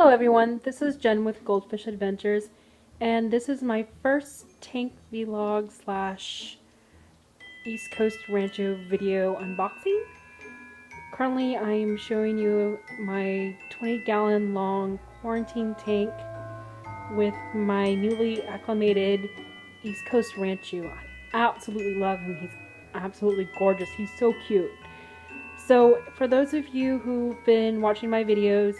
Hello everyone, this is Jen with Goldfish Adventures, and this is my first tank vlog slash East Coast Rancho video unboxing. Currently I am showing you my 20-gallon long quarantine tank with my newly acclimated East Coast Rancho. I absolutely love him. He's absolutely gorgeous. He's so cute. So for those of you who've been watching my videos,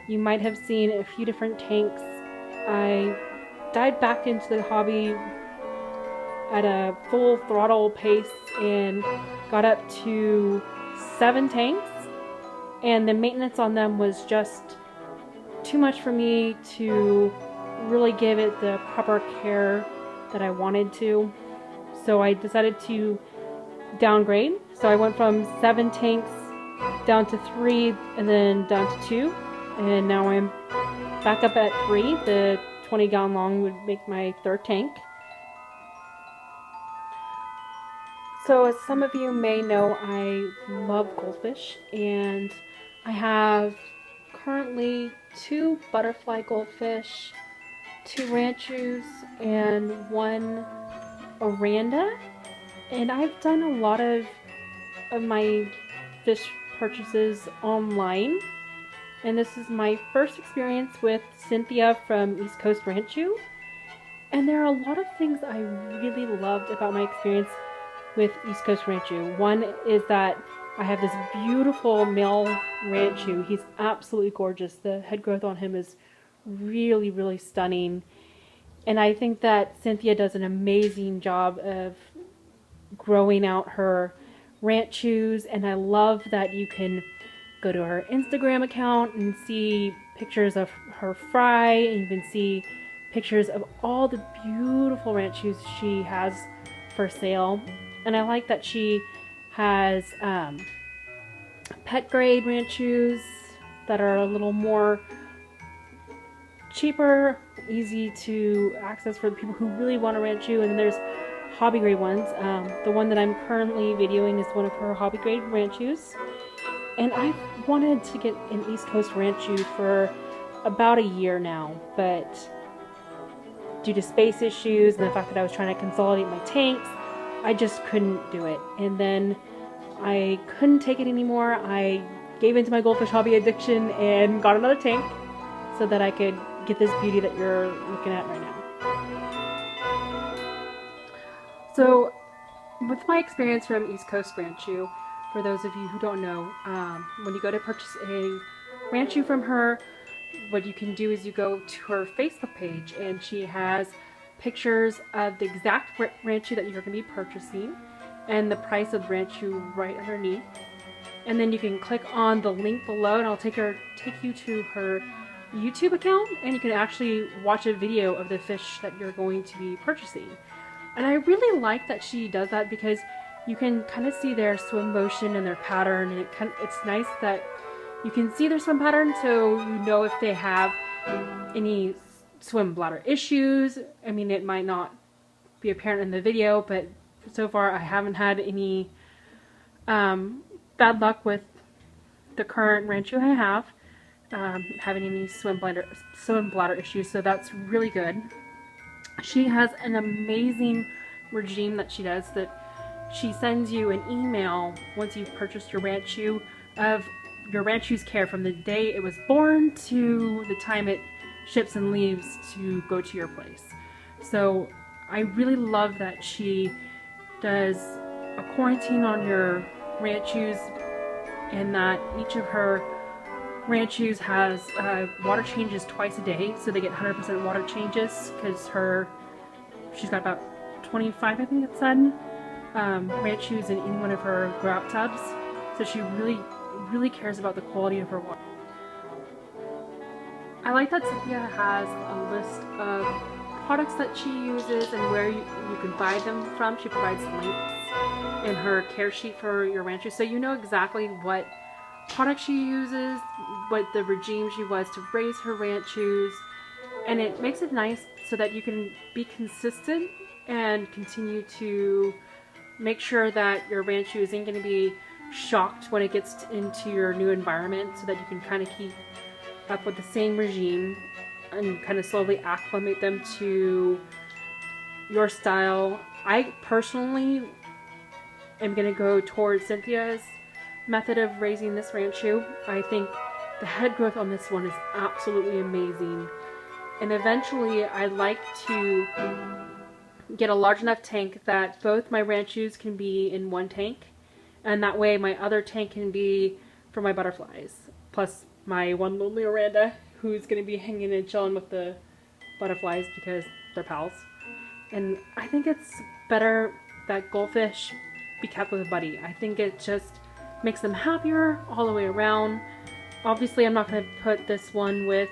you might have seen a few different tanks. I dived back into the hobby at a full throttle pace and got up to 7 tanks, and the maintenance on them was just too much for me to really give it the proper care that I wanted to. So I decided to downgrade. So I went from 7 tanks down to 3 and then down to 2. And now I'm back up at 3. The 20-gallon long would make my 3rd tank. So as some of you may know, I love goldfish, and I have currently 2 butterfly goldfish, 2 ranchus, and 1 oranda. And I've done a lot of my fish purchases online. And this is my first experience with Cynthia from East Coast Rancho. And there are a lot of things I really loved about my experience with East Coast Rancho. One is that I have this beautiful male Ranchu. He's absolutely gorgeous. The head growth on him is really, really stunning. And I think that Cynthia does an amazing job of growing out her Ranchus. And I love that you can go to her Instagram account and see pictures of her fry, and you can see pictures of all the beautiful ranchus she has for sale. And I like that she has pet grade ranchus that are a little more cheaper, easy to access for the people who really want a ranchu, and then there's hobby grade ones. The one that I'm currently videoing is one of her hobby grade ranchus. And I've wanted to get an East Coast Rancho for about a year now, but due to space issues and the fact that I was trying to consolidate my tanks, I just couldn't do it. And then I couldn't take it anymore. I gave into my goldfish hobby addiction and got another tank so that I could get this beauty that you're looking at right now. So with my experience from East Coast Rancho, for those of you who don't know, when you go to purchase a Ranchu from her, what you can do is you go to her Facebook page, and she has pictures of the exact Ranchu that you're going to be purchasing and the price of the Ranchu right underneath. And then you can click on the link below, and I'll take you to her YouTube account, and you can actually watch a video of the fish that you're going to be purchasing. And I really like that she does that, because you can kind of see their swim motion and their pattern, and it's nice that you can see their swim pattern, so you know if they have any swim bladder issues. I mean, it might not be apparent in the video, but so far I haven't had any bad luck with the current Ranchu I have having any swim bladder issues, so that's really good. She has an amazing regime that she does, that she sends you an email once you've purchased your Ranchu of your Ranchu's care from the day it was born to the time it ships and leaves to go to your place. So I really love that she does a quarantine on your Ranchus, and that each of her Ranchus has water changes twice a day, so they get 100% water changes, because she's got about 25, I think it said, Ranchus in one of her grow out tubs, so she really cares about the quality of her water. I like that Cynthia has a list of products that she uses and where you can buy them from. She provides links in her care sheet for your Ranchu, so you know exactly what product she uses, what the regime she was to raise her Ranchus, and it makes it nice so that you can be consistent and continue to make sure that your Ranchu isn't going to be shocked when it gets into your new environment, so that you can kind of keep up with the same regime and kind of slowly acclimate them to your style. I personally am going to go towards Cynthia's method of raising this Ranchu. I think the head growth on this one is absolutely amazing. And eventually I'd like to get a large enough tank that both my Ranchus can be in one tank. And that way my other tank can be for my butterflies. Plus my one lonely Oranda, who's going to be hanging and chilling with the butterflies because they're pals. And I think it's better that goldfish be kept with a buddy. I think it just makes them happier all the way around. Obviously, I'm not going to put this one with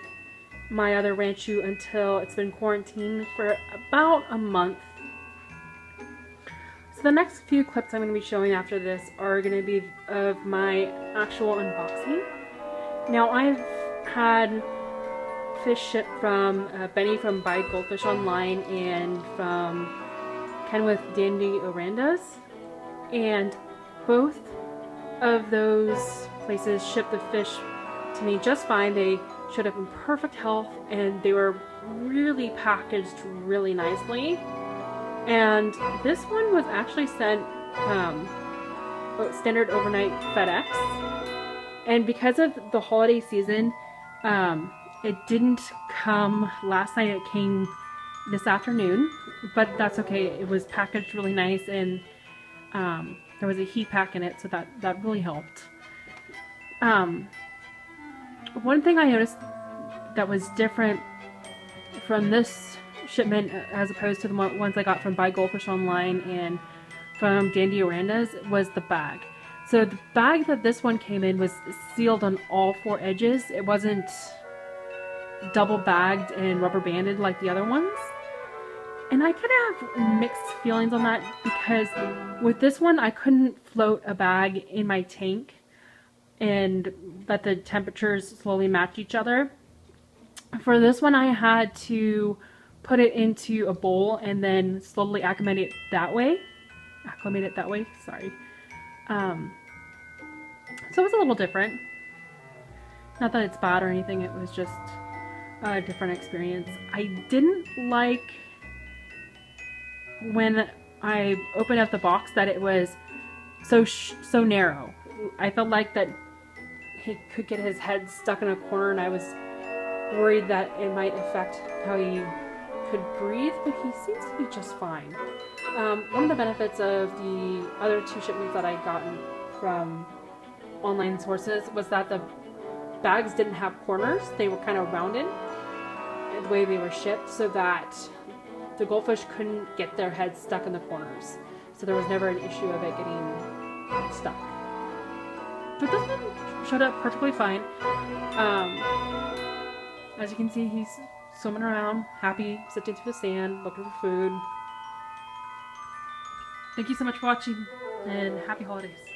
my other Ranchu until it's been quarantined for about a month. So the next few clips I'm going to be showing after this are going to be of my actual unboxing. Now, I've had fish shipped from Benny from Buy Goldfish Online and from Ken with Dandy Orandas, and both of those places shipped the fish to me just fine. They showed up in perfect health and they were really packaged really nicely. And this one was actually sent standard overnight FedEx, and because of the holiday season, it didn't come last night. It came this afternoon, but that's okay. It was packaged really nice, and there was a heat pack in it, so that really helped. One thing I noticed that was different from this shipment as opposed to the ones I got from Buy Goldfish Online and from Dandy Orandas was the bag. So the bag that this one came in was sealed on all four edges. It wasn't double bagged and rubber banded like the other ones. And I kind of have mixed feelings on that because with this one I couldn't float a bag in my tank and let the temperatures slowly match each other. For this one I had to put it into a bowl and then slowly acclimate it that way. Sorry. So it was a little different. Not that it's bad or anything, it was just a different experience. I didn't like when I opened up the box that it was so narrow. I felt like that he could get his head stuck in a corner, and I was worried that it might affect how he could breathe, but he seems to be just fine. One of the benefits of the other two shipments that I gotten from online sources was that the bags didn't have corners. They were kind of rounded the way they were shipped so that the goldfish couldn't get their heads stuck in the corners. So there was never an issue of it getting stuck. But this one showed up perfectly fine. As you can see, he's swimming around, happy, sifting through the sand, looking for food. Thank you so much for watching, and happy holidays.